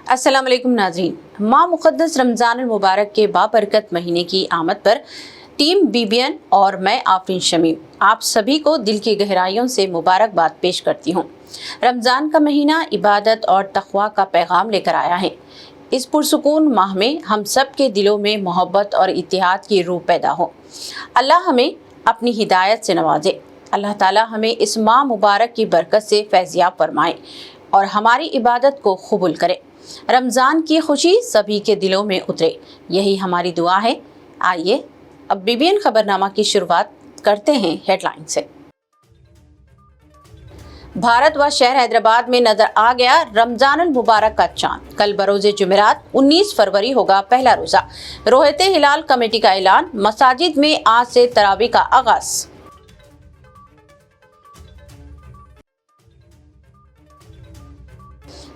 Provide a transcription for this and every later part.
अस्सलाम वालेकुम नाज़रीन। माह मुक़द्दस रमज़ान मुबारक के बाबरकत महीने की आमद पर टीम BBN और मैं आफरीन शमीम आप सभी को दिल की गहराइयों से मुबारकबाद पेश करती हूँ। रमज़ान का महीना इबादत और तक़वा का पैगाम लेकर आया है। इस पुरसुकून माह में हम सब के दिलों में मोहब्बत और इत्तेहाद की रूह पैदा हो। अल्लाह हमें अपनी हिदायत से नवाजे। अल्लाह ताला हमें इस माह मुबारक की बरकत से फैज़याब फरमाए और हमारी इबादत को कबूल करे। रमज़ान की खुशी सभी के दिलों में उतरे, यही हमारी दुआ है। आइए अब BBN खबरनामा की शुरुआत करते हैं हेडलाइन से। भारत व शहर हैदराबाद में नजर आ गया रमजान मुबारक का चांद। कल बरोज़े जुमेरात 19 फरवरी होगा पहला रोजा। रोहते हिलाल कमेटी का ऐलान। मसाजिद में आज से तरावी का आगाज।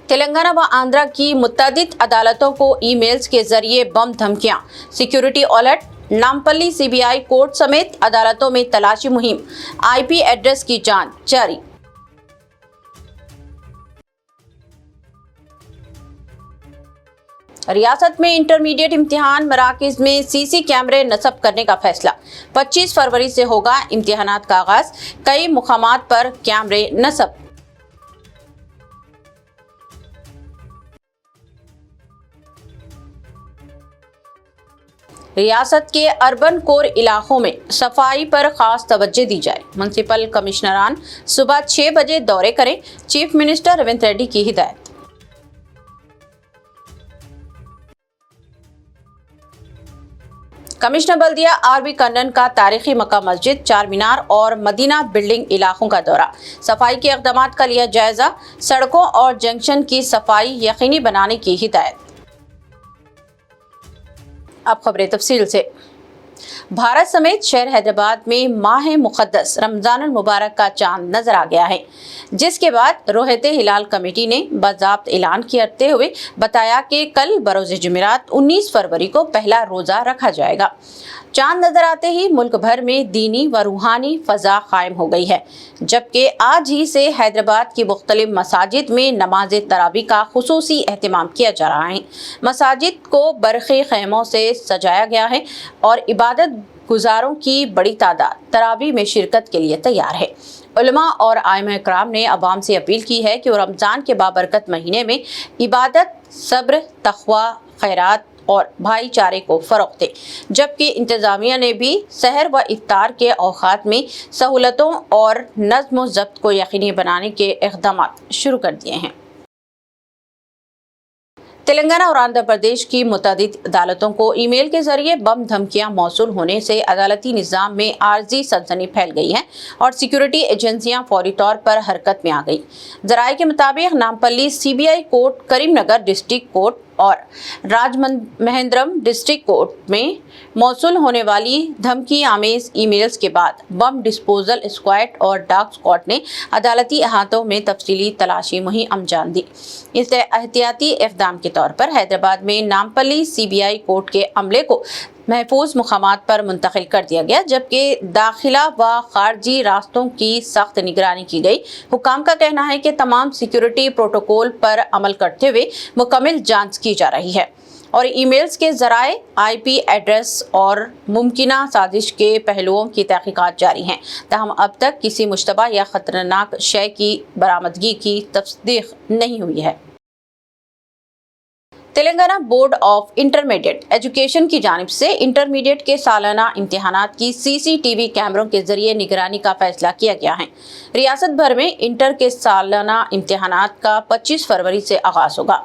तेलंगाना व आंध्रा की मुतअद्दिद अदालतों को ईमेल्स के जरिए बम धमकियां। Security alert. Nampally CBI court समेत अदालतों में तलाशी मुहिम। IP एड्रेस की जांच जारी। रियासत में इंटरमीडिएट इम्तिहान मराकिज में CC कैमरे नस्ब करने का फैसला। 25 फरवरी से होगा इम्तिहानात का आगाज। कई मुकामात पर कैमरे नस्ब। रियासत के अर्बन कोर इलाकों में सफाई पर खास तवज्जो दी जाए। म्युनिसिपल कमिश्नरान सुबह 6 बजे दौरे करें। चीफ मिनिस्टर रेवंत रेड्डी की हिदायत। कमिश्नर बल्दिया RB कन्नन का तारीखी मक्का मस्जिद, चार मीनार और मदीना बिल्डिंग इलाकों का दौरा। सफाई के इक़दामात का लिया जायजा। सड़कों और जंक्शन की सफाई यकीनी बनाने की हिदायत। अब खबरें तफसील से। भारत समेत शहर हैदराबाद में माह मुक़द्दस रमज़ान मुबारक का चांद नजर आ गया है, जिसके बाद रोहते हिलाल कमेटी ने बाज़ाब्त ऐलान करते हुए बताया कि कल बरोज़े जुमेरात 19 फरवरी को पहला रोज़ा रखा जाएगा। चांद नजर आते ही मुल्क भर में दीनी व रूहानी फ़ज़ा कायम हो गई है, जबकि आज ही से हैदराबाद की मुख्तलिफ मसाजिद में नमाज तरावी का खुसूसी एहतमाम किया जा रहा है। मसाजिद को बरक़ी खैमों से सजाया गया है और इबादत गुजारों की बड़ी तादाद तरावी में शिरकत के लिए तैयार है। उलमा और आइमा इकराम ने अवाम से अपील की है कि वो रमज़ान के बाबरकत महीने में इबादत, सब्र, तक़वा, खैरात और भाईचारे को फ़रोग़ दे। जबकि इंतज़ामिया ने भी सहर व इफ्तार के औक़ात में सहूलतों और नज़्म व ज़ब्त को यकीनी बनाने के इक़दामात शुरू कर दिए हैं। तेलंगाना और आंध्र प्रदेश की मुतअद्दिद अदालतों को ईमेल के जरिए बम धमकियां मौसूल होने से अदालती निज़ाम में आर्जी सनसनी फैल गई है और सिक्योरिटी एजेंसियां फौरी तौर पर हरकत में आ गई। ज़राए के मुताबिक Nampally CBI court, Karimnagar district court और राजमहेंद्रम डिस्ट्रिक्ट कोर्ट में मौसूल होने वाली धमकी आमेज ईमेल्स के बाद बम डिस्पोजल स्क्वाड और डॉग स्क्वाड ने अदालती अहातों में तफसीली तलाशी मुहिम अंजाम दी। इस एहतियाती इक़दाम के तौर पर हैदराबाद में नामपल्ली CBI कोर्ट के अमले को महफूज मुकामात पर मुंतकिल कर दिया गया, जबकि दाखिला व खारजी रास्तों की सख्त निगरानी की गई। हुकाम का कहना है कि तमाम सिक्योरिटी प्रोटोकॉल पर अमल करते हुए मुकम्मल जांच की जा रही है और ईमेल्स के ज़राए, IP एड्रेस और मुमकिना साजिश के पहलुओं की तहकीकात जारी हैं। ताहम अब तक किसी मुश्तबा या ख़तरनाक शय की बरामदगी की तस्दीक नहीं हुई है। Telangana board of intermediate education की जानिब से इंटरमीडिएट के सालाना इम्तिहानात की CCTV कैमरों के जरिए निगरानी का फैसला किया गया है। रियासत भर में इंटर के सालाना इम्तिहानात का 25 फरवरी से आगाज होगा।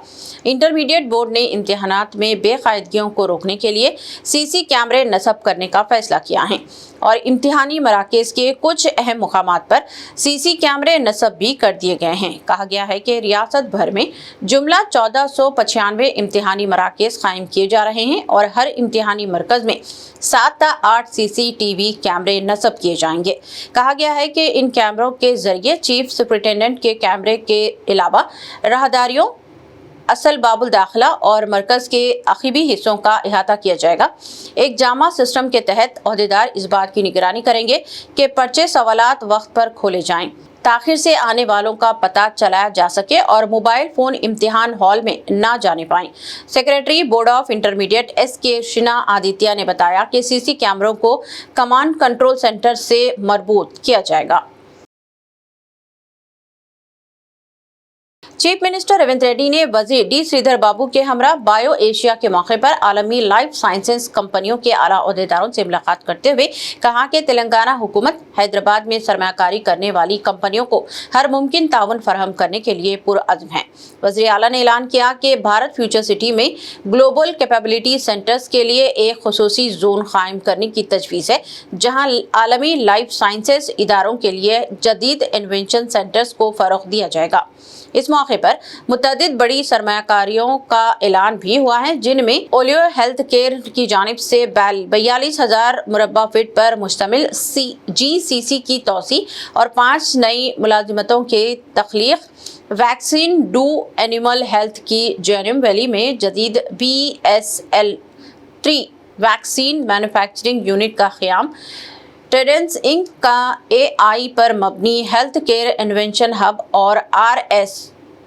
इंटरमीडिएट बोर्ड ने इम्तिहानात में बेकायदगियों को रोकने के लिए CC कैमरे नस्ब करने का फैसला किया है और इम्तिहानी मराकज़ के कुछ अहम मुकामात पर CC कैमरे नस्ब भी कर दिए गए हैं। कहा गया है कि रियासत भर में जुमला 1495 इम्तिहानी मराकज़ कायम किए जा रहे हैं और हर इम्तिहानी मरकज़ में 7 से 8 CCTV कैमरे नस्ब किए जाएंगे। कहा गया है कि इन कैमरों के जरिए चीफ सुपरिटेंडेंट के कैमरे के अलावा राहदारियों, असल बाबुल दाखिला और मरकज़ के अखीबी हिस्सों का अहाता किया जाएगा। एक जामा सिस्टम के तहत अहदेदार इस बात की निगरानी करेंगे कि पर्चे सवालात वक्त पर खोले जाएं تاخیر سے آنے والوں کا پتہ چلایا جا سکے اور موبائل فون امتحان ہال میں نہ جانے پائیں۔ Secretary board of intermediate S کے شنا آدتیہ نے بتایا کہ سی سی کیمروں کو کمانڈ کنٹرول سینٹر سے مربوط کیا جائے گا۔ چیف منسٹر ریونت ریڈی نے وزیر ڈی سریدھر بابو کے ہمراہ بایو ایشیا کے موقع پر عالمی لائف سائنسز کمپنیوں کے اعلیٰ عہدیداروں سے ملاقات کرتے ہوئے کہا کہ تلنگانہ حکومت حیدرآباد میں سرمایہ کاری کرنے والی کمپنیوں کو ہر ممکن تعاون فراہم کرنے کے لیے پرعزم ہے۔ وزیر اعلیٰ نے اعلان کیا کہ بھارت فیوچر سٹی میں گلوبل کیپیبلٹی سینٹرز کے لیے ایک خصوصی زون قائم کرنے کی تجویز ہے، جہاں عالمی لائف سائنسز اداروں کے لیے جدید انوینشن سینٹرز کو فروغ دیا جائے گا۔ اس موقع پر متعدد بڑی سرمایہ کاریوں کا اعلان بھی ہوا ہے، جن میں اولیو ہیلتھ کیئر کی جانب سے 42,000 مربع فٹ پر مشتمل جی سی سی کی توسیع اور 5 نئی ملازمتوں کی تخلیق، ویکسین ڈو اینیمل ہیلتھ کی جینوم ویلی میں جدید BSL-3 ویکسین مینوفیکچرنگ یونٹ کا قیام، ٹریڈنٹس انک کا AI پر مبنی ہیلتھ کیئر انوینشن ہب اور RS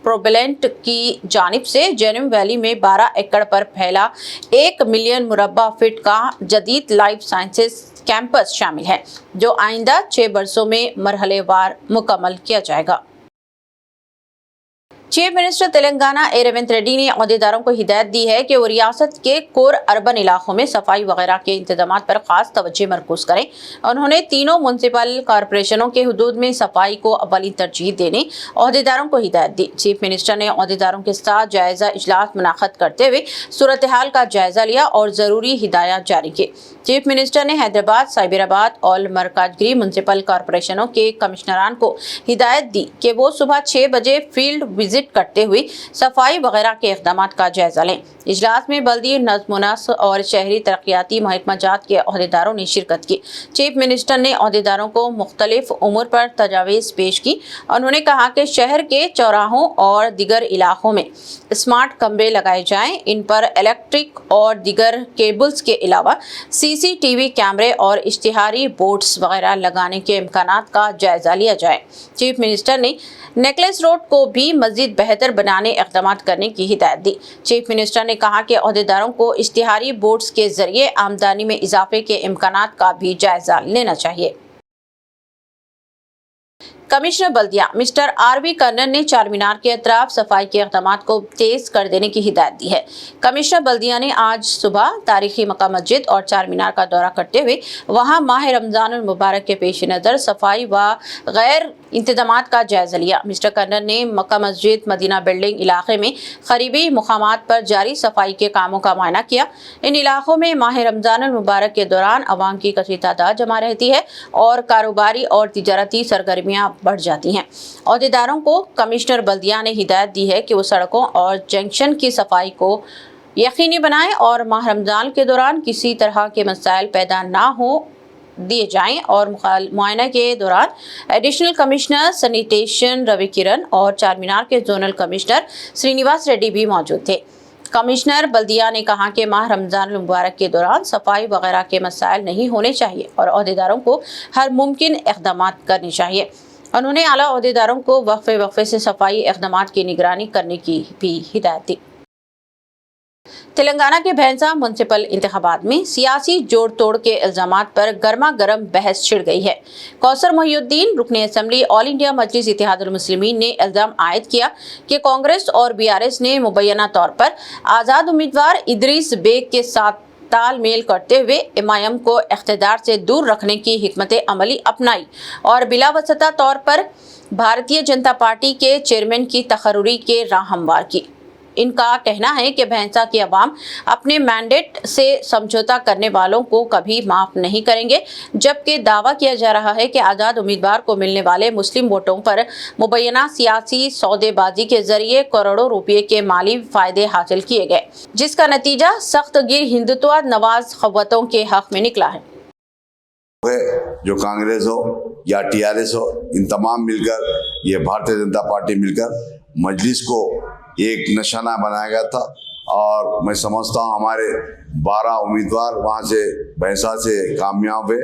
پروبیلنٹ کی جانب سے جینوم ویلی میں 12 ایکڑ پر پھیلا 1 ملین مربع فٹ کا جدید لائف سائنسز کیمپس شامل ہے، جو آئندہ 6 برسوں میں مرحلے وار مکمل کیا جائے گا۔ چیف منسٹر تلنگانہ ریونت ریڈی نے عہدیداروں کو ہدایت دی ہے کہ وہ ریاست کے کور اربن علاقوں میں صفائی وغیرہ کے انتظامات پر خاص توجہ مرکوز کریں۔ انہوں نے تینوں میونسپل کارپوریشنوں کے حدود میں صفائی کو اولین ترجیح دینے عہدیداروں کو ہدایت دی۔ چیف منسٹر نے عہدیداروں کے ساتھ جائزہ اجلاس منعقد کرتے ہوئے صورتحال کا جائزہ لیا اور ضروری ہدایات جاری کی۔ چیف منسٹر نے حیدرآباد، سائبرآباد اور مرکزگری میونسپل کارپوریشنوں کے کمشنران کو ہدایت دی کہ وہ صبح 6 بجے فیلڈ وزٹ کرتے ہوئے صفائی وغیرہ کے اقدامات کا جائزہ لیں۔ اجلاس میں بلدی نظم و نسق اور شہری ترقیاتی محکمہ جات کے عہدیداروں نے شرکت کی۔ چیف منسٹر نے عہدیداروں کو مختلف امور پر تجاویز پیش کی۔ انہوں نے کہا کہ شہر کے چوراہوں اور دیگر علاقوں میں اسمارٹ کھمبے لگائے جائیں، ان پر الیکٹرک اور دیگر کیبلز کے علاوہ CCTV کیمرے اور اشتہاری بورڈز وغیرہ لگانے کے امکانات کا جائزہ لیا جائے۔ چیف منسٹر نے نیکلس روڈ کو بھی مزید بہتر بنانے اقدامات کرنے کی ہدایت دی۔ چیف منسٹر نے کہا کہ عہدیداروں کو اشتہاری بورڈز کے ذریعے آمدنی میں اضافے کے امکانات کا بھی جائزہ لینا چاہیے۔ کمشنر بلدیہ مسٹر RV کنن نے چار مینار کے اطراف صفائی کے اقدامات کو تیز کر دینے کی ہدایت دی ہے۔ کمشنر بلدیہ نے آج صبح تاریخی مکہ مسجد اور چار مینار کا دورہ کرتے ہوئے وہاں ماہ رمضان المبارک کے پیش نظر صفائی و غیر انتظامات کا جائزہ لیا۔ مسٹر کنن نے مکہ مسجد، مدینہ بلڈنگ علاقے میں قریبی مقامات پر جاری صفائی کے کاموں کا معائنہ کیا۔ ان علاقوں میں ماہ رمضان المبارک کے دوران عوام کی کثیر تعداد جمع رہتی ہے اور کاروباری اور تجارتی سرگرمیاں بڑھ جاتی ہیں۔ عہدیداروں کو کمشنر بلدیہ نے ہدایت دی ہے کہ وہ سڑکوں اور جنکشن کی صفائی کو یقینی بنائیں اور ماہ رمضان کے دوران کسی طرح کے مسائل پیدا نہ ہو دیے جائیں اور معائنہ کے دوران ایڈیشنل کمشنر سینیٹیشن روی کرن اور چار مینار کے زونل کمشنر سرینیواس ریڈی بھی موجود تھے۔ کمشنر بلدیہ نے کہا کہ ماہ رمضان المبارک کے دوران صفائی وغیرہ کے مسائل نہیں ہونے چاہیے اور عہدیداروں کو ہر ممکن اقدامات کرنے چاہیے۔ انہوں نے اعلیٰ عہدیداروں کو وقفے سے صفائی اقدامات کی نگرانی کرنے کی بھی ہدایت دی۔ تلنگانہ کے بھینسا میونسپل انتخابات میں سیاسی جوڑ توڑ کے الزامات پر گرما گرم بحث چھڑ گئی ہے۔ کوثر محی الدین رکن اسمبلی آل انڈیا مجلس اتحاد المسلمین نے الزام عائد کیا کہ کانگریس اور BRS نے مبینہ طور پر آزاد امیدوار ادریس بیگ کے ساتھ تال میل کرتے ہوئے MIM کو اقتدار سے دور رکھنے کی حکمت عملی اپنائی اور بلا واسطہ طور پر بھارتیہ جنتا پارٹی کے چیئرمین کی تقرری کے راہ ہموار کی۔ ان کا کہنا ہے کہ بھینسا کے عوام اپنے مینڈیٹ سے سمجھوتا کرنے والوں کو کبھی معاف نہیں کریں گے، جبکہ دعویٰ کیا جا رہا ہے کہ آزاد امیدوار کو ملنے والے مسلم ووٹوں پر مبینہ سیاسی سودے بازی کے ذریعے کروڑوں روپے کے مالی فائدے حاصل کیے گئے، جس کا نتیجہ سخت گیر ہندوتوا نواز قوتوں کے حق میں نکلا ہے۔ جو کانگریس ہو یا TRS ہو، ان تمام مل کر یہ بھارتیہ جنتا پارٹی مل کر مجلس کو ایک نشانہ بنایا گیا تھا، اور میں سمجھتا ہوں ہمارے 12 امیدوار وہاں سے بھینسا سے کامیاب ہوئے۔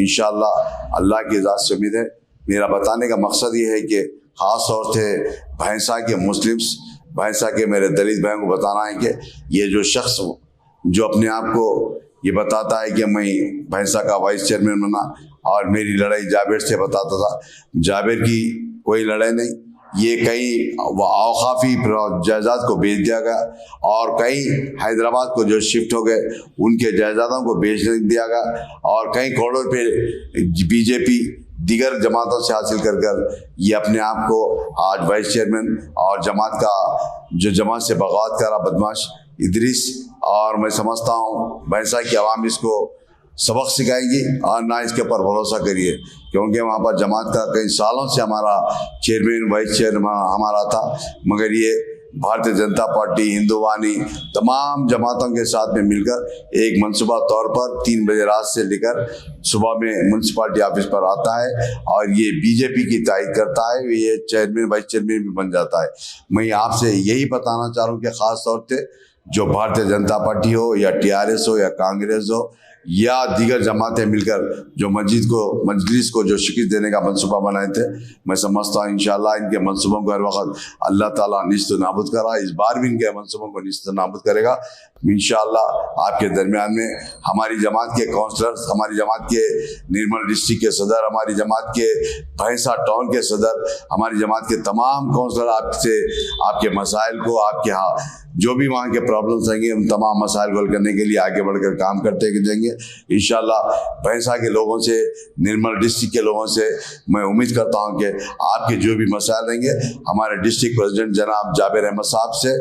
انشاءاللہ اللہ کی ذات سے امید ہے मेरा बताने का मकसद ये है कि ख़ास तौर से भैंसा के मुस्लिम्स, भैंसा के मेरे दलित भाइयों को बताना है कि ये जो शख्स जो अपने आप को ये बताता है कि मैं भैंसा का वाइस चेयरमैन बना और मेरी लड़ाई जाबिर से बताता था, जाबिर की कोई लड़ाई नहीं, ये कई औकाफी जायदाद को बेच दिया गया और कई हैदराबाद को जो शिफ्ट हो गए उनके जायदादों को बेच दिया गया और कई करोड़ों रुपये बीजेपी दीगर जमातों से हासिल कर ये अपने आप को आज वाइस चेयरमैन और जमात का जो जमात से बगावत करा बदमाश इदरीस, और मैं समझता हूँ भैंसा की आवाम इसको सबक सिखाएगी और ना इसके ऊपर भरोसा करिए, क्योंकि वहाँ पर जमात का कई सालों से हमारा चेयरमैन वाइस चेयरमैन हमारा था, मगर ये भारतीय जनता पार्टी हिंदुवानी तमाम जमातों के साथ में मिलकर एक मनसूबा तौर पर 3 बजे रात से लेकर सुबह में म्यूनसिपालिटी ऑफिस पर आता है और ये बीजेपी की तायद करता है, ये चेयरमैन वाइस चेयरमैन भी बन जाता है। मैं आपसे यही बताना चाह रहा हूँ कि ख़ास तौर से जो भारतीय जनता पार्टी हो या टीआरएस हो या कांग्रेस हो या दीगर जमातें मिलकर जो मजलिस को जो शिकस्त देने का मंसूबा बनाए थे, मैं समझता हूँ इंशाल्लाह इनके मंसूबों को हर वक्त अल्लाह ताला निस्त नाबूद करा, इस बार भी इनके मंसूबों को निस्त नाबूद करेगा इंशाल्लाह। आपके दरमियान में हमारी जमात के काउंसलर्स, हमारी जमात के निर्मल डिस्ट्रिक्ट के सदर, हमारी जमात के भैंसा टाउन के सदर, हमारी जमात के तमाम काउंसलर आपसे आपके मसाइल को, आपके जो भी वहाँ के प्रॉब्लम्स रहेंगे उन तमाम मसाइल को हल करने के लिए आगे बढ़कर काम करते जाएंगे इंशाल्लाह। भैंसा के लोगों से, निर्मल डिस्ट्रिक्ट के लोगों से मैं उम्मीद करता हूँ कि आपके जो भी मसाइल रहेंगे हमारे डिस्ट्रिक्ट प्रेसिडेंट जनाब जाबिर अहमद साहब से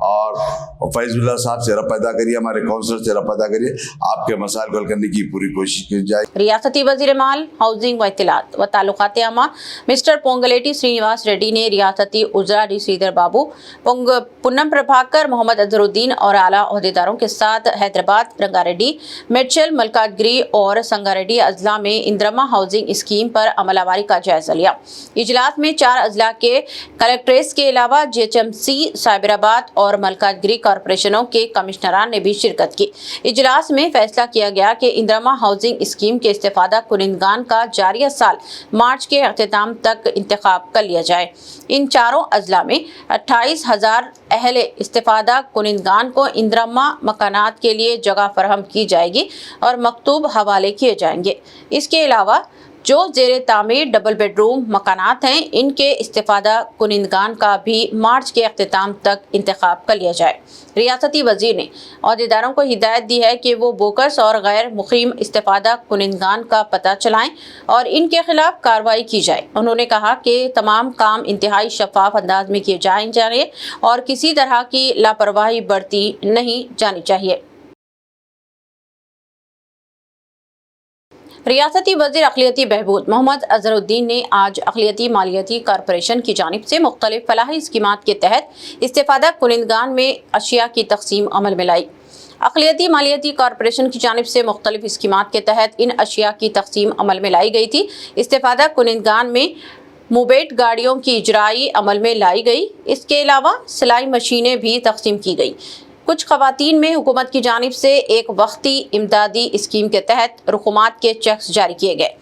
और फैजुल्लाह साहब से रब्ता करिए, हमारे काउंसलर से रब्ता करिए, आपके मसाइल को हल करने की पूरी कोशिश की जाए। रियासती वज़ीर माल, हाउसिंग व इत्तलात व ताल्लुकात आमा मिस्टर पोंगलेटी श्रीनिवास रेड्डी ने रियासती उज़रा डी श्रीधर बाबू, पुन्नम प्रभाकर, मोहम्मद अजहरुद्दीन और आला ओहदेदारों के साथ हैदराबाद, रंगारेड्डी, मेडचल, मलकाजगिरी और संगारेड्डी अजला में इंदिरा हाउसिंग स्कीम पर अमलावरी का जायजा लिया। इजलास में 4 अजला के कलेक्ट्रेट्स के अलावा जीएचएमसी, साइबराबाद और मलकाजगिरी कॉरपोरेशनों के कमिश्नरान ने भी शिरकत की। इजलास में फैसला किया गया कि इंदिरा हाउसिंग स्कीम के इस्तेफादा कुनिंदगान का जारिया साल मार्च के अख्तिताम तक इंतखाब कर लिया जाए। इन 4 अजला में 28,000 अहले इस्तेफादा कुनिंदगान को इंदिरा मकानात के लिए जगह फराहम की जाएगी और मकतूब हवाले किए जाएंगे। इसके अलावा जो ज़ेरे तामीर डबल बेडरूम मकानात हैं, इनके इस्तेफादा कुनिंदगान का भी मार्च के अख्तिताम तक इंतखाब कर लिया जाए। रियासती वज़ीर ने अहदेदारों को हिदायत दी है कि वो बोकस और गैर मुक़ीम इस्तेफादा कुनिंदगान का पता चलाएं और इनके खिलाफ कार्रवाई की जाए। उन्होंने कहा कि तमाम काम इंतहाई शफाफ अंदाज में किए जाएंगे और किसी तरह की लापरवाही बरती नहीं जानी चाहिए। रियासती वज़ीर अक़लियती बहबूद मोहम्मद अज़हरुद्दीन ने आज अक़लियती मालियाती कॉरपोरेशन की जानिब से मुख्तलिफ फलाही स्कीमात के तहत इस्तेफादा कुनिंदगान में अशिया की तक़सीम अमल में लाई। अक़लियती मालियाती कॉरपोरेशन की जानिब से मुख्तलिफ स्कीमात के तहत इन अशिया की तक़सीम अमल में लाई गई थी। इस्तेफादा कुनिंदगान में मोबेट गाड़ियों की इजराई अमल में लाई गई। इसके अलावा सिलाई मशीनें भी तक़सीम की गई। कुछ ख़वातीन में हुकूमत की जानिब से एक वक्ती इमदादी स्कीम के तहत रुकुमात के चेक्स जारी किए गए।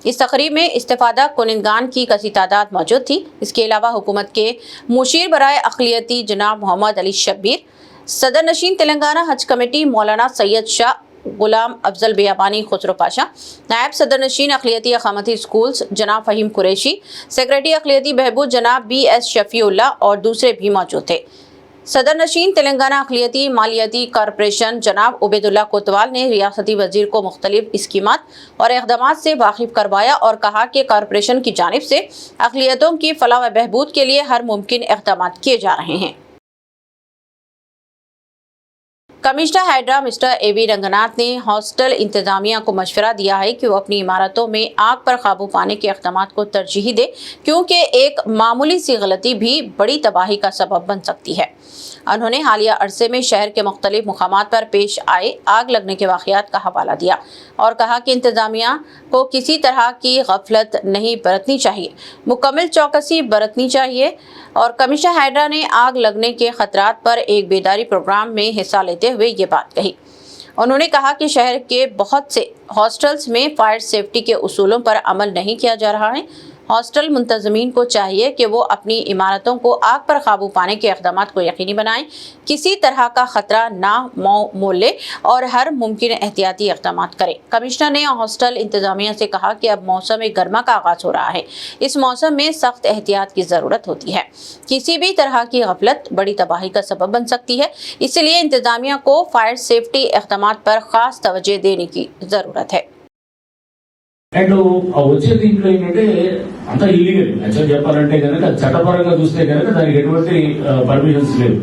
इस तकरीब में इस्तेफादा कुनिंदगान की कसी तादाद मौजूद थी। इसके अलावा हुकूमत के मुशीर बराए अक़लियती जनाब मोहम्मद अली शब्बीर, सदर नशीन तेलंगाना हज कमेटी मौलाना सैयद शाह गुलाम अफजल बियाबानी खुसरो पाशा, नायब सदर नशीन अक़लियती अक़ामती स्कूल्स जनाब फ़हीम कुरैशी, सेक्रेटरी अक़लियती बहबूद जनाब BS शफ़ीउल्लाह और दूसरे भी मौजूद थे। सदर नशीन तेलंगाना अक़लियती मालियाती कॉरपोरेशन जनाब उबैदुल्लाह कोतवाल ने रियासती वज़ीर को मुख्तलिफ स्कीमात और इक़दामात से वाकिफ़ करवाया और कहा कि कॉरपोरेशन की जानिब से अक़लियतों की फ़लाह व बहबूद के लिए हर मुमकिन इक़दामात किए जा रहे हैं। Commissioner Hydra mister AB Ranganath ने हॉस्टल इंतजामिया को मशवरा दिया है कि वो अपनी इमारतों में आग पर काबू पाने के इक़दामात को तरजीह दे, क्योंकि एक मामूली सी गलती भी बड़ी तबाही का सबब बन सकती है। उन्होंने हालिया अरसे में शहर के मुख्तलिफ मुकामात पर पेश आए आग लगने के वाक़यात का हवाला दिया और कहा कि इंतजामिया को किसी तरह की गफलत नहीं बरतनी चाहिए, मुकम्मल चौकसी बरतनी चाहिए। और कमिश्नर हैदरा ने आग लगने के खतरात पर एक बेदारी प्रोग्राम में हिस्सा लेते हुए ये बात कही। उन्होंने कहा कि शहर के बहुत से हॉस्टल्स में फायर सेफ्टी के उसूलों पर अमल नहीं किया जा रहा है। हॉस्टल मुंतजमीन को चाहिए कि वो अपनी इमारतों को आग पर काबू पाने के इक़दाम को यकीनी बनाएं, किसी तरह का खतरा ना मोल ले और हर मुमकिन एहतियाती इक़दाम करें। कमिश्नर ने हॉस्टल इंतजामिया से कहा कि अब मौसम गर्मा का आगाज हो रहा है। इस मौसम में सख्त एहतियात की ज़रूरत होती है। किसी भी तरह की गफलत बड़ी तबाही का सबब बन सकती है, इसलिए इंतजामिया को फायर सेफ्टी इक़दाम पर खास तवज्जो देने की ज़रूरत है। అండ్ వచ్చే దీంట్లో ఏంటంటే అంతా ఇల్లీగల్ యాక్చువల్ చెప్పాలంటే కనుక చట్టపరంగా చూస్తే కనుక దానికి ఎటువంటి పర్మిషన్స్ లేవు.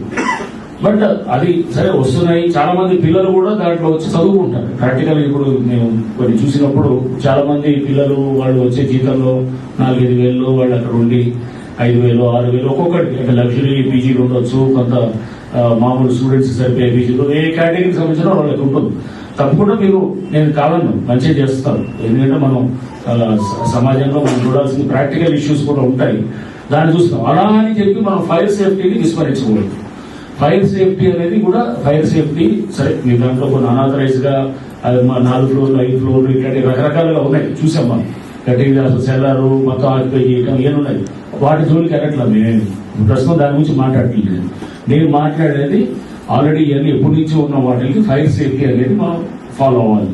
బట్ అది సరే వస్తున్నాయి. చాలా మంది పిల్లలు కూడా దాంట్లో వచ్చి చదువుకుంటారు. ప్రాక్టికల్ ఇప్పుడు మేము కొన్ని చూసినప్పుడు చాలా మంది పిల్లలు వాళ్ళు వచ్చే జీతంలో 4-5 వేలు వాళ్ళు అక్కడ ఉండి 5,000 6,000 ఒక్కొక్కటి అంటే లగ్జరీ పీజీలు ఉండొచ్చు, కొంత మామూలు స్టూడెంట్స్ సరిపోయే పీజీలు ఏ కేటగిరీకి సంబంధించిన వాళ్ళకి ఉంటుంది. తప్పకుండా మీరు నేను కావాలను మంచిగా చేస్తాను. ఎందుకంటే మనం సమాజంలో మనం చూడాల్సిన ప్రాక్టికల్ ఇష్యూస్ కూడా ఉంటాయి, దాన్ని చూస్తాం. అలా అని చెప్పి మనం ఫైర్ సేఫ్టీని విస్మరించకూడదు. ఫైర్ సేఫ్టీ అనేది కూడా ఫైర్ సేఫ్టీ సరే మీ దాంట్లో కొన్ని అనాథరైజ్ గా 4 ఫ్లోర్లు 5 ఫ్లోర్లు ఇట్లాంటి రకరకాలుగా ఉన్నాయి చూసాం మనం. గట్టిగా అసలు సెల్లారు మొత్తం ఆక్యుపై చేయటం ఏమి ఉన్నాయి, వాటి జోలికి వెళ్ళట్లా. నేను ప్రస్తుతం దాని గురించి మాట్లాడట్లేదు. నేను మాట్లాడేది ఆల్రెడీ ఇవన్నీ ఎప్పటి నుంచి ఉన్న వాటికి ఫైర్ సేఫ్టీ అనేది మనం ఫాలో అవ్వాలి.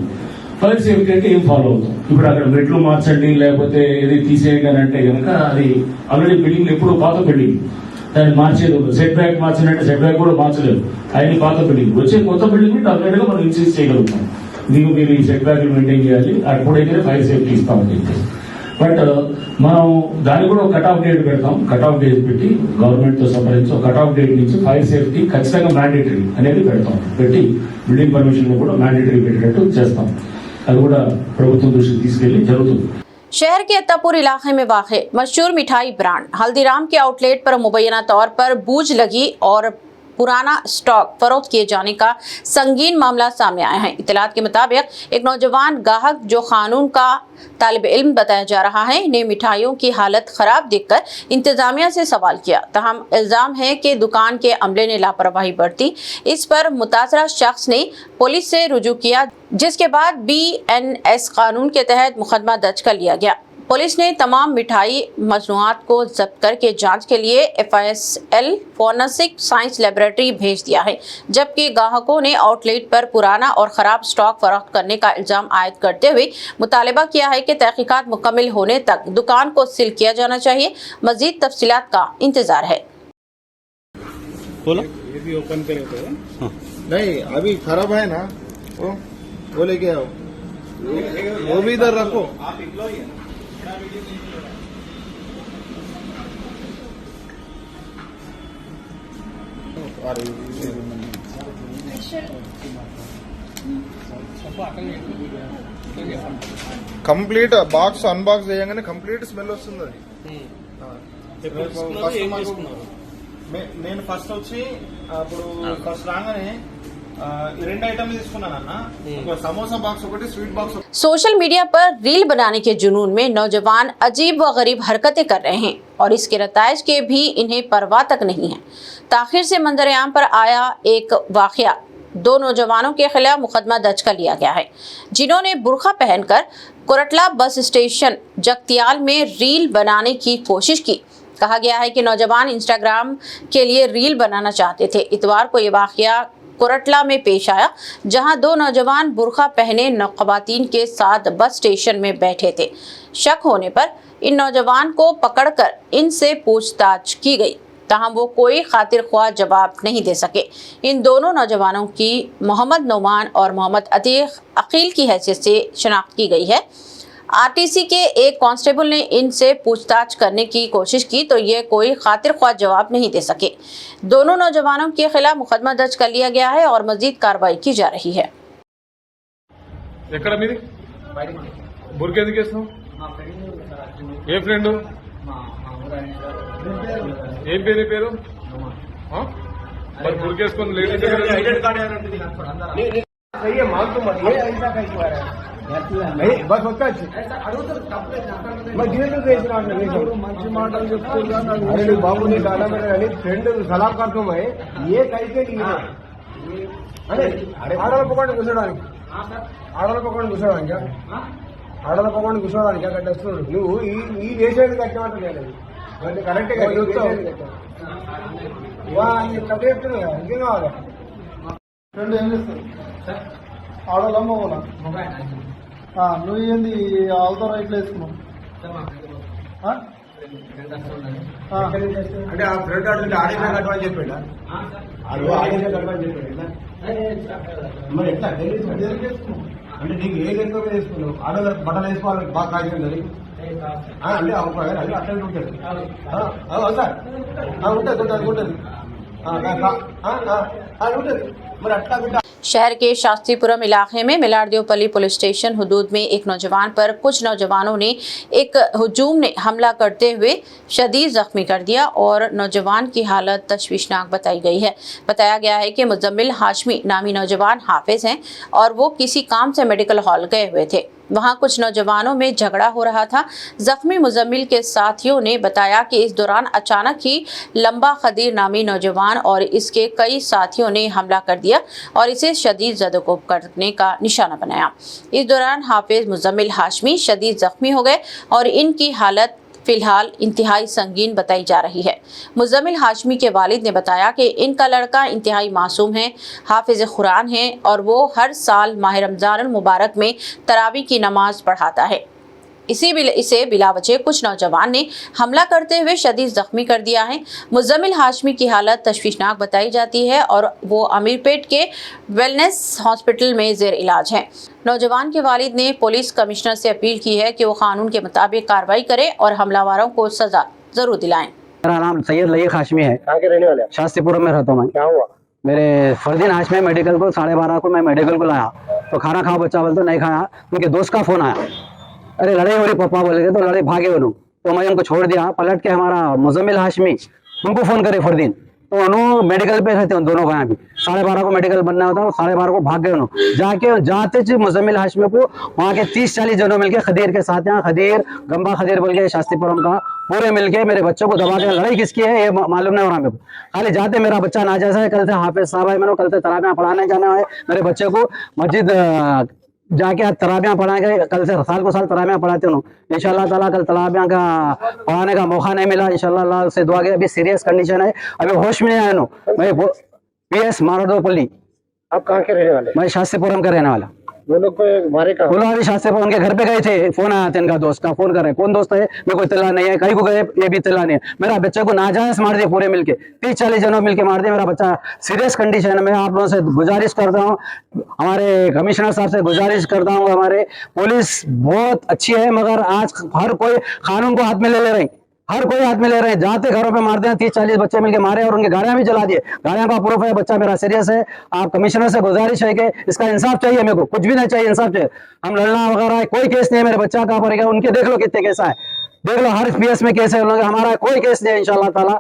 ఫైర్ సేఫ్టీ అంటే ఏం ఫాలో అవుతాం? ఇప్పుడు అక్కడ మెట్లు మార్చండి లేకపోతే ఏది తీసేయండి అని అంటే కనుక అది ఆల్రెడీ బిల్డింగ్ ఎప్పుడు పాత బిల్డింగ్, దాన్ని మార్చేది ఉండదు. సెట్ బ్యాక్ మార్చాలంటే సెట్ బ్యాక్ కూడా మార్చలేదు, ఆయన పాత బిల్డింగ్. వచ్చే కొత్త బిల్డింగ్ డెఫినెట్ గా మనం ఇన్సూరెన్స్ చేయగలుగుతాం. మీరు ఈ సెట్ బ్యాక్ మెయింటైన్ చేయాలి, అప్పుడైతే ఫైర్ సేఫ్టీ ఇస్తామని చెప్పేసి. బట్ మనం దానికి కూడా కట్ ఆఫ్ డేట్ పెడతాం. కట్ ఆఫ్ డేట్ పెట్టి గవర్నమెంట్ తో సంప్రదించి కట్ ఆఫ్ డేట్ నుంచి ఫైర్ సేఫ్టీ ఖచ్చితంగా మ్యాండేటరీ అనేది పెడతాం. పెట్టి బిల్డింగ్ పర్మిషన్ కూడా మ్యాండేటరీ పెట్టేటట్టు చేస్తాం. అది కూడా ప్రభుత్వం దృష్టికి తీసుకెళ్లి జరుగుతుంది. शहर के अत्तापुर इलाके में वाक़े मशहूर मिठाई ब्रांड हल्दीराम के आउटलेट पर मुबैना तौर पर बूझ लगी और पुराना स्टॉक फरोख्त किए जाने का संगीन मामला सामने आया है। इत्तलात के मुताबिक एक नौजवान गाहक जो कानून का तालिब इल्म बताया जा रहा है ने मिठाइयों की हालत खराब देखकर इंतजामिया से सवाल किया। तहम इल्जाम है कि दुकान के अमले ने लापरवाही बरती। इस पर मुतासरा शख्स ने पुलिस से रुजू किया, जिसके बाद BNS कानून के तहत मुकदमा दर्ज कर लिया गया। पुलिस ने तमाम मिठाई मसनूआत को जब्त करके जांच के लिए FISL फोरेंसिक साइंस लेबोरेटरी भेज दिया है, जबकि ग्राहकों ने आउटलेट पर पुराना और ख़राब स्टॉक फरोख्त करने का इल्ज़ाम आयद करते हुए मुतालबा किया है कि तहकीकात मुकम्मल होने तक दुकान को सील किया जाना चाहिए। मज़ीद तफसीलात का इंतज़ार है। बोलो ये भी ओपन करे तो नहीं, अभी खराब है ना, वो लेके आओ, वो भी इधर रखो। కంప్లీట్ బాక్స్ అన్బాక్స్ చేయగానే కంప్లీట్ స్మెల్ వస్తుంది. నేను ఫస్ట్ వచ్చి అప్పుడు ఫస్ట్ రాగానే రెండు ఐటమ్ తీసుకున్నానన్న, ఒక సమోసా బాక్స్ ఒకటి స్వీట్ బాక్స్. सोशल मीडिया पर रील बनाने के जुनून में नौजवान अजीब व गरीब हरकतें कर रहे हैं और इसके नताइज के भी इन्हें परवाह तक नहीं है। ताखिर से मंजर-ए-आम पर आया एक वाक़या, 2 नौजवानों के खिलाफ मुकदमा दर्ज कर लिया गया है, जिन्होंने बुर्का पहनकर कोरटला बस स्टेशन जगतियाल में रील बनाने की कोशिश की। कहा गया है कि नौजवान इंस्टाग्राम के लिए रील बनाना चाहते थे। इतवार को ये वाक़या कोरटला में पेश आया, जहां 2 नौजवान बुर्का पहने ख़वातीन के साथ बस स्टेशन में बैठे थे। शक होने पर इन नौजवान को पकड़कर इनसे पूछताछ की गई, ताहम वो कोई खातिर ख्वाह जवाब नहीं दे सके। इन दोनों नौजवानों की मोहम्मद नोमान और मोहम्मद अतीक अकील की हैसियत से शनाख्त की गई है। RTC के एक कांस्टेबल ने इनसे पूछताछ करने की कोशिश की तो ये कोई खातिर ख्वाह जवाब नहीं दे सके। दोनों नौजवानों के खिलाफ मुकदमा दर्ज कर लिया गया है और मजीद कार्रवाई की जा रही है। ఎక్కడ మీది బుర్క ఎందుకు వేసినావు? ఏ ఫ్రెండ్? ఏం పేరు నీ పేరు? మరి బుర్క వేసుకొని లేడీస్ బస్ వచ్చి మంచి మాటలు చెప్తున్నాను. అరే బాబు నీ దాదా అని ఫ్రెండ్ సలాం కడుతున్నాయి. ఏ కైతే అరే ఆడవాళ్ళ పక్కన కూర్చోడానికి ఆడల పొగని కూర్చోడానికి కట్టేస్తున్నాడు నువ్వు ఈ చేసేది కట్టమంటే లేదు కరెక్టే కట్ట చెప్తున్నా ఇంకేం కావాలి రెండు ఏం చేస్తారు ఆడోళ్ళ మగోళ్ళ నువ్వు ఏంది ఆల్తో రైట్లో వేసుకున్నావు అంటే ఆ ఫ్రెండ్ ఆడుతుంటే ఆడినా కట్టమని చెప్పాడు ఆడినా కట్టమని చెప్పాడు మరి ఎట్లా అంటే నీకు ఏ లెక్క వేసుకున్నావు ఆడోళ్ళ బట్టలు వేసుకోవాలి బాగా కాల్చింది అంటే అభిప్రాయం అది అట్లా ఉంటుంది సార్ ఉంటుంది ఉంటుంది ఉంటుంది మరి అట్లా शहर के शास्त्रीपुरम इलाके में मिलारदेवपल्ली पुलिस स्टेशन हदूद में एक नौजवान पर कुछ नौजवानों ने एक हुजूम ने हमला करते हुए शदीद जख्मी कर दिया और नौजवान की हालत तशवीशनाक बताई गई है। बताया गया है कि मुजम्मिल हाशमी नामी नौजवान हाफिज हैं और वो किसी काम से मेडिकल हॉल गए हुए थे। वहां कुछ नौजवानों में झगड़ा हो रहा था। जख्मी मुजम्मिल के साथियों ने बताया कि इस दौरान अचानक ही लंबा खदीर नामी नौजवान और इसके कई साथियों ने हमला कर दिया और इसे शदीद ज़दकोब करने का निशाना बनाया। इस दौरान हाफिज मुजम्मिल हाशमी शदीद जख्मी हो गए और इनकी हालत फिलहाल इंतहाई संगीन बताई जा रही है। मुजम्मिल हाशमी के वालिद ने बताया कि इनका लड़का इंतहाई मासूम है, हाफिज कुरान है और वो हर साल माह रमज़ान मुबारक में तरावी की नमाज पढ़ाता है। इसे बिलावजह कुछ नौजवान ने हमला करते हुए शदीद जख्मी कर दिया है। मुजम्मिल हाशमी की हालत तशवीशनाक बताई जाती है और वो अमीरपेट के वेलनेस हॉस्पिटल में ज़ेर इलाज हैं। नौजवान के वालिद ने पुलिस कमिश्नर से अपील की है कि वो कानून के मुताबिक कार्रवाई करें और हमलावरों को सजा जरूर दिलाएं। मेरा नाम सैयद लईक हाशमी है। कहाँ के रहने वाले शास्त्रीपुरम में रहता हूँ मैं। क्या हुआ मेरे फरदीन हाशमी मेडिकल को 12:30 को मैं मेडिकल को लाया तो खाना खाओ बच्चा बोलते नहीं खाया। उनके दोस्त का फोन आया, अरे लड़ाई हो रही पप्पा बोले थे तो लड़ाई भागे वो लोग, तो मैं उनको छोड़ दिया। पलट के हमारा मुजम्मिल हाशमी उनको फ़ोन करे फरदीन, तो उन्होंने मेडिकल पे रहते हैं दोनों भाई भी। 12:30 को मेडिकल बनना होता है, 12:30 को भाग गए उन्होंने जाते मुजम्मिल हाशमी को वहाँ के 30-40 जनों मिलके खदीर के साथ, यहाँ खदीर गंबा खदीर बोल के शास्त्रीपुरम का पूरे मिलके मेरे बच्चों को दबा के लड़ाई किसकी है ये मालूम नहीं हो रहा मेरे को। खाली जाते मेरा बच्चा नाजायज है, कल से हाफिज साहब है, मैंने कल से तराबियाँ पढ़ाने जाना है मेरे बच्चे को मस्जिद जाके तराबियाँ पढ़ाएंगे। कल से साल को साल तराबियाँ पढ़ाते हूँ इंशाल्लाह ताला। कल तराबियाँ का पढ़ाने का मौका नहीं मिला, इंशाल्लाह से दुआ के अभी सीरियस कंडीशन है, अभी होश में नहीं आया नो। मैं PS मारादोपल्ली। आप कहाँ के रहने वाले मैं शास्त्रीपुरम का रहने वाला। वो लोग को मारे का वो लोग अभी शास्त्रीपुरम के घर पे गए थे, फोन आया था इनका दोस्त का, फोन कर रहे कौन दोस्त है मेरे को इत्तला नहीं है, कहीं को गए ये भी इत्तला नहीं है। मेरा बच्चे को नाजायज मार दिए पूरे मिलके, 30-40 जनों मिलके मार दिए। मेरा बच्चा सीरियस कंडीशन है। मैं आप लोगों से गुजारिश करता हूँ, हमारे कमिश्नर साहब से गुजारिश करता हूँ, हमारे पुलिस बहुत अच्छी है मगर आज हर कोई कानून को हाथ में ले रहे हैं, हर कोई हाथ में ले रहे हैं। जाते घरों पे मारते हैं, 30-40 बच्चे मिलके मारे और उनके गाड़ियां भी जला दिए। गाड़ियां का प्रूफ है, बच्चा मेरा सीरियस है। आप कमिश्नर से गुजारिश है कि इसका इंसाफ चाहिए, मेरे को कुछ भी नहीं चाहिए, इंसाफ चाहिए। हम लड़ना वगैरह है, कोई केस नहीं है। मेरे बच्चा कहाँ पड़ेगा उनके देख लो कितने केस है, देख लो हर PS में केस है, हमारा कोई केस नहीं है इंशाल्लाह ताला।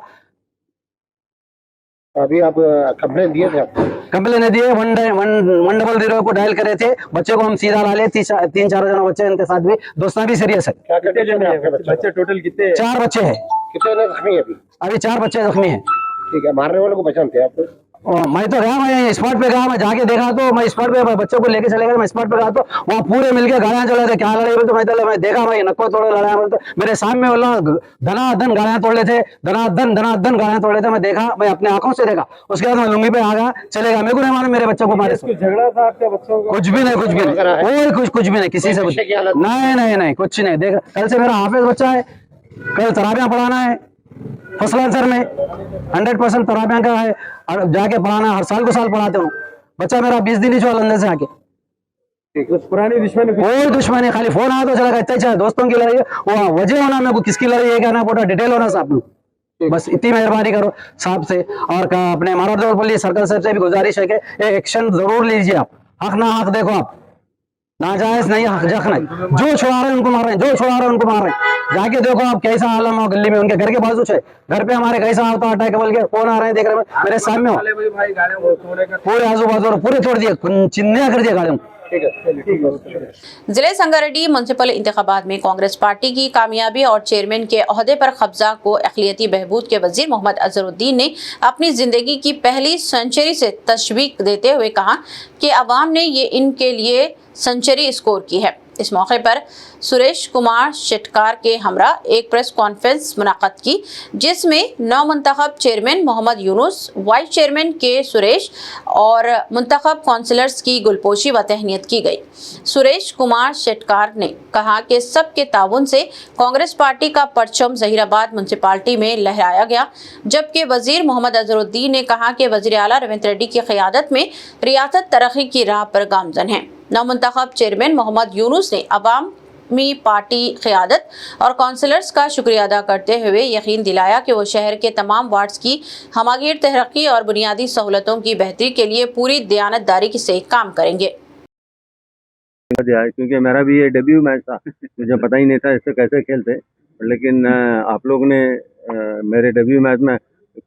अभी आप कंप्लेन दिए थे? कंप्लेन दिए 100 को डायल करे थे, बच्चे को हम सीधा ला ले। 3-4 जन बच्चे इनके साथ भी दोस्ता भी सीरियस है। क्या कितने जन है आपके बच्चे टोटल कितने? 4 बच्चे हैं। कितने लोग जख्मी है अभी 4 बच्चे जख्मी हैं। ठीक है, मारने वालों को पहचानते हैं आप? मैं तो गया, मैं स्पॉट पे गया, मैं जाके देखा तो मैं स्पॉट पे बच्चों को लेके चले गया। मैं स्पॉट पे गया तो वहाँ पूरे मिलके गाड़ियां चले थे। क्या लड़ाई बोलते मैं देखा, मैं नक्को तोड़े लड़ाया बोलते मेरे सामने बोला धनाधन गाड़ियां तोड़ रहे थे, धनाधन गाड़ियां तोड़ रहे थे। मैं देखा, मैं अपने आंखों से देखा। उसके बाद मैं लुंगी पे आ गया, चले गया। मेरे को नहीं मालूम मेरे बच्चों को मारे। झगड़ा था आपके बच्चों को? कुछ भी नहीं, कुछ भी नहीं, कुछ भी नहीं, किसी से कुछ नहीं, कुछ नहीं। देख कल से मेरा हाफिज बच्चा है, कल तराबियां पढ़ाना है फर्स्ट आंसर में 100% तराबियां का है और जाके पढ़ाना है। हर साल को साल पढ़ाते हूँ। बच्चा मेरा 20 दिन ही चुआ लंदन से आके। पुरानी दुश्मनी? कोई दुश्मनी, खाली फोन आया तो चला गया। इतना दोस्तों की लड़ाई वो वजह होना, मेरे को किसकी लड़ाई है कहना पूरा डिटेल होना साहब, बस इतनी मेहरबानी करो साहब से। और अपने मारादोपल्ली सर्कल साहब से भी गुजारिश है कि एक्शन जरूर लीजिए आप। हक ना हक देखो आप, नाजायज नहीं, हक जख नहीं। जो छुड़ा रहे हैं उनको मार रहे हैं, जो छुड़ा रहे हैं उनको मार रहे हैं। जाके देखो आप कैसा आलम हो गली में, उनके घर के बाजू से घर पे हमारे कैसा होता है अटैक बोल के फोन आ रहे हैं, देख रहे हैं मेरे सामने हो। पूरे आजू बाजू पूरे तोड़ दिए, चिन्ह कर दिया गाड़ियों। जिले संगारेड्डी म्युनिसिपल इंतखाबात में कांग्रेस पार्टी की कामयाबी और चेयरमैन के ओहदे पर कब्जा को अक़लियती बहबूद के वजीर मोहम्मद अजहरुद्दीन ने अपनी जिंदगी की पहली सेंचुरी से तशवीक देते हुए कहा कि अवाम ने ये इनके लिए सेंचुरी स्कोर की है। इस मौके पर सुरेश कुमार शेटकार के हमरा एक प्रेस कॉन्फ्रेंस मुनक़द की, जिसमें नौ मुंतखब chairman Mohammed Yunus, vice chairman K Suresh और मुंतखब काउंसिलर्स की गुलपोशी व तहनीत की गई। सुरेश कुमार शेटकार ने कहा कि सबके ताउन से कांग्रेस पार्टी का परचम जहीराबाद म्युनिसिपालिटी में लहराया गया, जबकि वजीर मोहम्मद अजहरुद्दीन ने कहा कि वजीर आला रेवंत रेड्डी की क़यादत में रियासत तरक्की की राह पर गामजन है। नवमुंतखब चेयरमैन मोहम्मद यूनुस ने अवामी पार्टी क़यादत और काउंसिलर्स का शुक्रिया अदा करते हुए यकीन दिलाया कि वो शहर के तमाम वार्ड्स की हमागीर तरक्की और बुनियादी सहूलतों की बेहतरी के लिए पूरी दयानतदारी से काम करेंगे। क्योंकि मेरा भी ये डेब्यू मैच था, मुझे पता ही नहीं था इससे कैसे खेलते, लेकिन आप लोग ने मेरे डेब्यू मैच में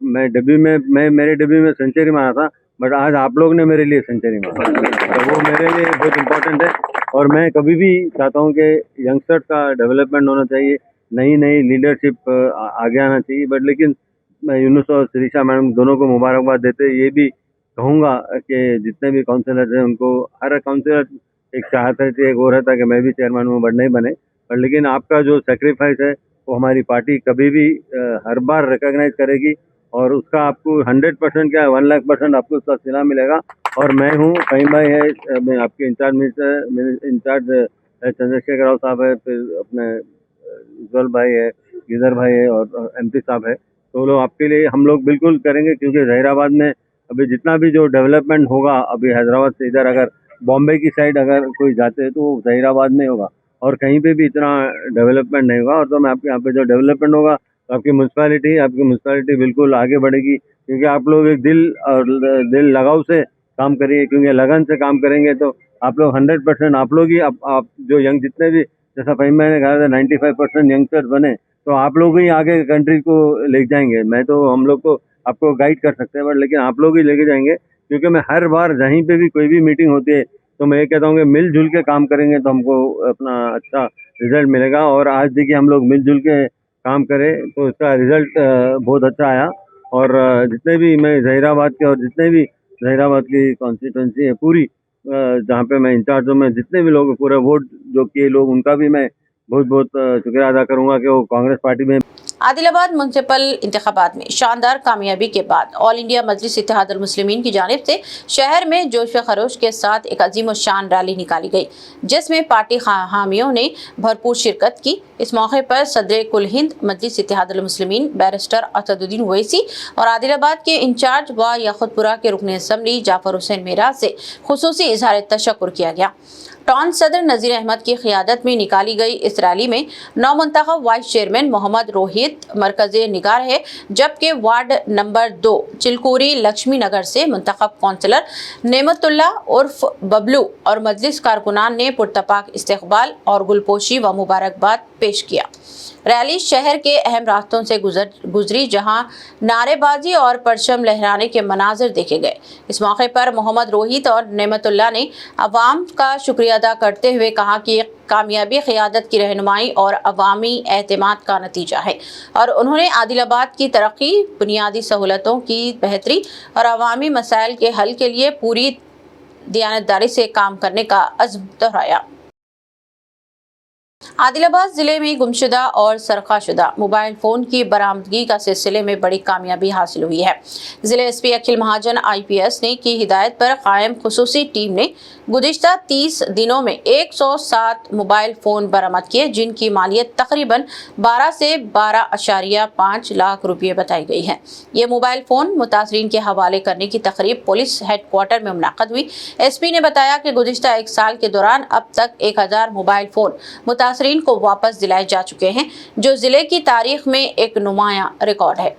मेरे डेब्यू में सेंचुरी मारा था, बट आज आप लोग ने मेरे लिए सेंचुरी मारा, तो वो मेरे लिए बहुत इम्पोर्टेंट है। और मैं कभी भी चाहता हूँ कि यंगस्टर्स का डेवलपमेंट होना चाहिए, नई लीडरशिप आगे आना चाहिए, बट लेकिन मैं यूनुस और शिरीषा मैडम दोनों को मुबारकबाद देते ये भी कहूँगा कि जितने भी काउंसिलर हैं उनको, हर काउंसिलर एक चाहता है कि एक और रहता है कि मैं भी चेयरमैन हूँ, बट नहीं बने, पर लेकिन आपका जो सेक्रीफाइस है वो हमारी पार्टी कभी भी हर बार रिकॉग्नाइज करेगी, और उसका आपको 100% क्या 1,00,000% आपको उसका सिला मिलेगा। और मैं हूँ, फहीम भाई है, मैं आपके इंचार्ज चंद्रशेखर राव साहब है, फिर अपने उज्जवल भाई है, गिदर भाई है, और MP साहब है, तो लोग आपके लिए हम लोग बिल्कुल करेंगे, क्योंकि जहीराबाद में अभी जितना भी जो डेवलपमेंट होगा, अभी हैदराबाद से इधर अगर बॉम्बे की साइड अगर कोई जाते हैं तो वो जहीराबाद में होगा, और कहीं पे भी इतना डेवलपमेंट नहीं होगा। और तो मैं आपके यहाँ पे जो डेवलपमेंट होगा तो आपकी म्यूनसिपैलिटी बिल्कुल आगे बढ़ेगी, क्योंकि आप लोग एक दिल लगाव से काम करिए, क्योंकि लगन से काम करेंगे तो आप लोग 100% आप लोग ही आप जो यंग जितने भी, जैसा फहीम भाई ने कहा था 95% यंगस्टर्स बने, तो आप लोग ही आगे कंट्री को ले जाएंगे। मैं तो हम लोग को आपको गाइड कर सकते हैं, बट लेकिन आप लोग ही लेके जाएंगे, क्योंकि मैं हर बार जहीं पे भी कोई भी मीटिंग होती है तो मैं ये कहता हूँ कि मिलजुल के काम करेंगे तो हमको अपना अच्छा रिजल्ट मिलेगा। और आज देखिए हम लोग मिलजुल के काम करें तो इसका रिजल्ट बहुत अच्छा आया। और जितने भी मैं जहीराबाद के और जितने भी जहीराबाद की कॉन्स्टिट्यूंसी है पूरी, जहाँ पे मैं इंचार्ज हूँ, मैं जितने भी लोग पूरे वोट जो किए लोग, उनका भी मैं बहुत शुक्रिया अदा करूँगा कि वो कांग्रेस पार्टी में। आदिलाबाद म्युनिसिपल इंतखाबात में शानदार कामयाबी के बाद ऑल इंडिया मजलिस इत्तेहादुल मुस्लिमीन की जानिब से शहर में जोश व खरोश के साथ एक अजीम शान रैली निकाली गई, जिसमें पार्टी हामियों ने भरपूर शिरकत की। इस मौके पर सदर कुल हिंद मजलिस इत्तेहादुल मुस्लिमीन बैरिस्टर असदुद्दीन ओवैसी और आदिलाबाद के इंचार्ज व याकुतपुरा के रुकन असम्बली जाफर हुसैन मेराज से खुसूसी इजहार तशक्कुर किया गया। टाउन सदर नजीर अहमद की क़यादत में निकाली गई इस रैली में नौ मुंतखब वाइस चेयरमैन मोहम्मद रोहित मरकज़ निगार है, जबकि वार्ड नंबर 2 चिलकूरी लक्ष्मी नगर से मुंतखब काउंसिलर नेमतुल्ला उर्फ बबलू और मजलिस कारकुनान ने पुरतपाक इस्तकबाल और गुलपोशी व मुबारकबाद पेश किया। रैली शहर के अहम रास्तों से गुजरी, जहां नारेबाजी और परचम लहराने के मनाजिर देखे गए। इस मौके पर मोहम्मद रोहित और नेमतुल्ला ने अवाम का शुक्रिया अदा करते हुए कहा कि कामयाबी क़यादत की रहनुमाई और अवामी एतमाद का नतीजा है, और उन्होंने आदिलाबाद की तरक्की, बुनियादी सहूलतों की बेहतरी और अवामी मसाइल के हल के लिए पूरी दयानतदारी से काम करने का अज़्म दोहराया। आदिलाबाद जिले में गुमशुदा और सरकाशुदा मोबाइल फ़ोन की बरामदगी का सिलसिले में बड़ी कामयाबी हासिल हुई है। जिले SP अखिल महाजन IPS ने की हिदायत पर कायम खुसूसी टीम ने गुज़िश्ता 30 दिनों में 107 मोबाइल फ़ोन बरामद किए, जिनकी मालियत तकरीबन 12 से 12.5 लाख रुपये बताई गई है। ये मोबाइल फ़ोन मुतासरीन के हवाले करने की तकरीब पुलिस हेडक्वार्टर में मुनक़द हुई। SP ने बताया कि गुज़िश्ता 1 साल के दौरान अब तक 1000 मोबाइल फ़ोन मुतासरीन को वापस दिलाए जा चुके हैं, जो जिले की तारीख में एक नुमाया रिकॉर्ड है।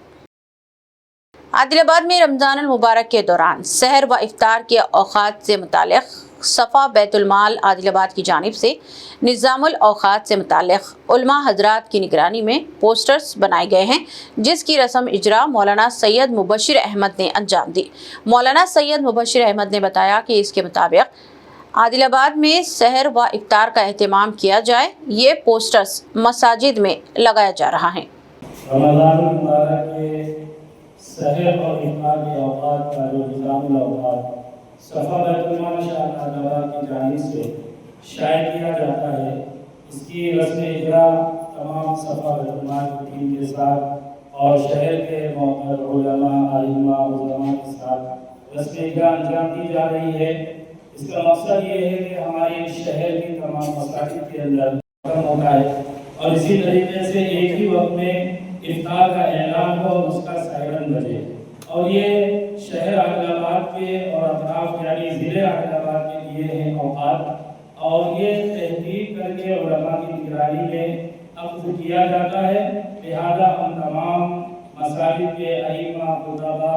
आदिलाबाद में रमज़ान मुबारक के दौरान सहर व इफ्तार के औक़ात से मुतालिक सफ़ा बैतुल माल आदिलाबाद की जानिब से निज़ामुल औक़ात से मुतालिक उलमा हज़रात की निगरानी में पोस्टर्स बनाए गए हैं, जिसकी रस्म इजरा मौलाना सैयद मुबशिर अहमद ने अंजाम दी। मौलाना सैयद मुबशिर अहमद ने बताया कि इसके मुताबिक आदिलाबाद में सहर व इफ्तार का एहतमाम किया जाए। ये पोस्टर्स मसाजिद में लगाया जा रहा है। रमज़ान मुबारक के सहर और इफ्तार के औक़ात का जो निज़ामुल औक़ात सफ़ा बैतुल माल आदिलाबाद की जानिब से शायद किया जाता है। इसकी रस्म इजरा तमाम सफा रहनुमा की टीम के साथ और शहर के मोहतर उलमा आइम्मा उलमा के साथ रस्म इजरा अंजाम दी जा रही है। इसका मकसद ये है कि हमारे शहर की तमाम मसाजिद के अंदर खत्म होता है और इसी तरीके से एक ही वक्त में इफ्तार का ऐलान हो और उसका सायरन बजे। और ये शहर आदिलाबाद के और अतराफ यानी ज़िले आदिलाबाद के लिए है औकात और ये तहकीक करके उलमा की निगरानी में अक्स किया जाता है। लिहाजा हम तमाम मसाजिद के अइम्मा खुतबा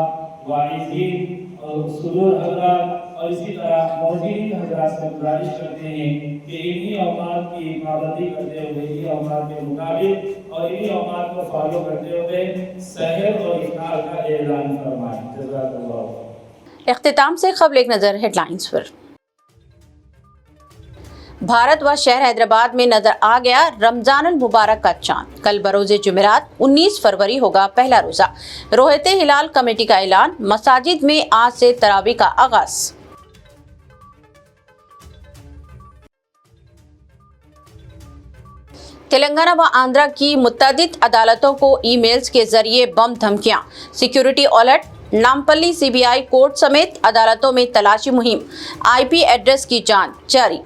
वाइज़ीन और सुदूर हज़रात और इसी तरह मौजूद हज़रात से गुजारिश करते हैं कि इन्हीं औकात की पाबंदी करते हुए इन्हीं औकात के मुताबिक और इन्हीं औकात को फॉलो करते हुए सहर और इफ्तार का ऐलान फरमाएं। जज़ाकल्लाह। इख्तिताम से क़ब्ल एक नज़र हेडलाइंस पर। भारत व शहर हैदराबाद में नजर आ गया रमजान अल मुबारक का चांद। कल बरोज़ जुमेरात 19 फरवरी होगा पहला रोजा। रोहते हिलाल कमेटी का ऐलान, मसाजिद में आज से तरावी का आगाज। तेलंगाना व आंध्रा की मुत्तअद्दिद अदालतों को ईमेल्स के जरिए बम धमकियां, security alert. Nampally CBI court समेत अदालतों में तलाशी मुहिम, आईपी एड्रेस की जांच जारी।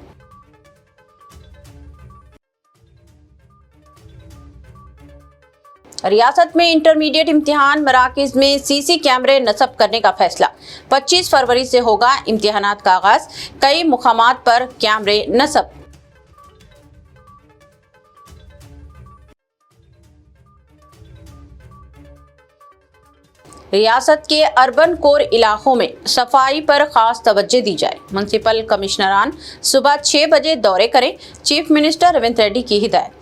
रियासत में इंटरमीडिएट इम्तिहान मराकिज में सीसी कैमरे नस्ब करने का फैसला। 25 फरवरी से होगा इम्तिहानात का आगाज। कई मुकामात पर कैमरे नस्ब। रियासत के अर्बन कोर इलाकों में सफाई पर खास तवज्जो दी जाए। म्युनिसिपल कमिश्नरान सुबह 6 बजे दौरे करें। चीफ मिनिस्टर रेवंत रेड्डी की हिदायत।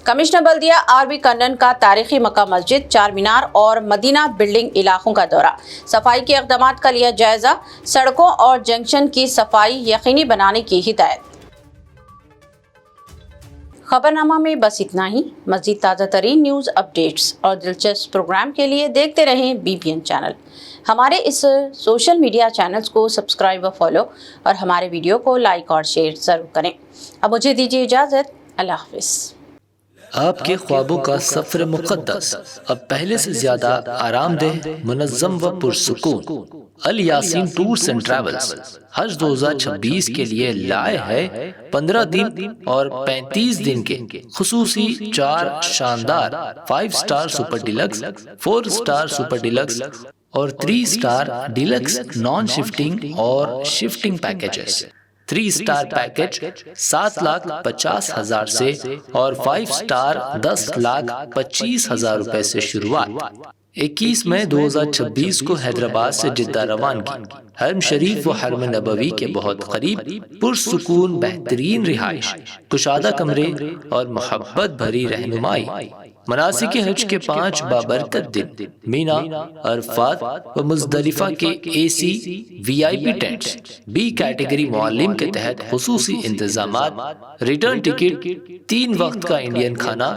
कमिश्नर बल्दिया आरबी कन्नन का तारीखी मक्का मस्जिद, चार मीनार और मदीना बिल्डिंग इलाकों का दौरा। सफाई के इक़दामात का लिया जायजा। सड़कों और जंक्शन की सफाई यकीनी बनाने की हिदायत। खबरनामा में बस इतना ही। मज़ीद ताज़ा तरीन न्यूज़ अपडेट्स और दिलचस्प प्रोग्राम के लिए देखते रहें BPN चैनल। हमारे इस सोशल मीडिया चैनल्स को सब्सक्राइब व फॉलो और हमारे वीडियो को लाइक और शेयर ज़रूर करें। अब मुझे दीजिए इजाज़त। अल्लाह हाफ़िज़। आपके ख्वाबों का सफ़र मुक़द्दस अब पहले से ज़्यादा आरामदेह, मुनज़्ज़म व पुरसुकून। अल यासीन टूर्स एंड ट्रैवल्स हज 2026 के लिए लाए है 15 दिन और 35 दिन के खुसूसी 4 शानदार 5 star super deluxe, 4 star super deluxe और 3 स्टार डिलक्स नॉन शिफ्टिंग और शिफ्टिंग पैकेजेस। 3 स्टार पैकेज 7,50,000 से और 5 स्टार 10,25,000 रुपए से शुरुआत। 21 मई 2026 को हैदराबाद से जिद्दा रवानगी। हरम शरीफ व हरम नबवी के बहुत करीब पुरसुकून बेहतरीन रिहाइश, कुशादा कमरे और मोहब्बत भरी रहनुमाई। मनासिक हज के 5 बाबरकत दिन मीना, अरफात व मुज़दलिफा के AC VIP tents, B category मुअल्लिम के तहत खुसूसी इंतजामात, रिटर्न टिकट, 3 वक्त का इंडियन खाना,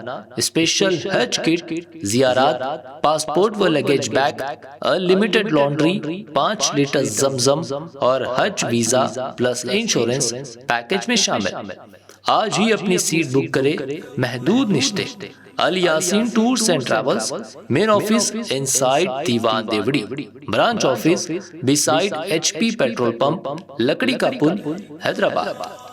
स्पेशल हज किट, जियारात, पासपोर्ट व luggage bag, unlimited laundry, 5 litre जमजम और हज वीजा प्लस इंश्योरेंस पैकेज में शामिल। आज ही अपनी सीट बुक करे। महदूद निश्ते। Al Yaseen tours and travels, main office inside Diwan Devdi, branch office beside HP petrol pump, Lakdi ka pull, Hyderabad.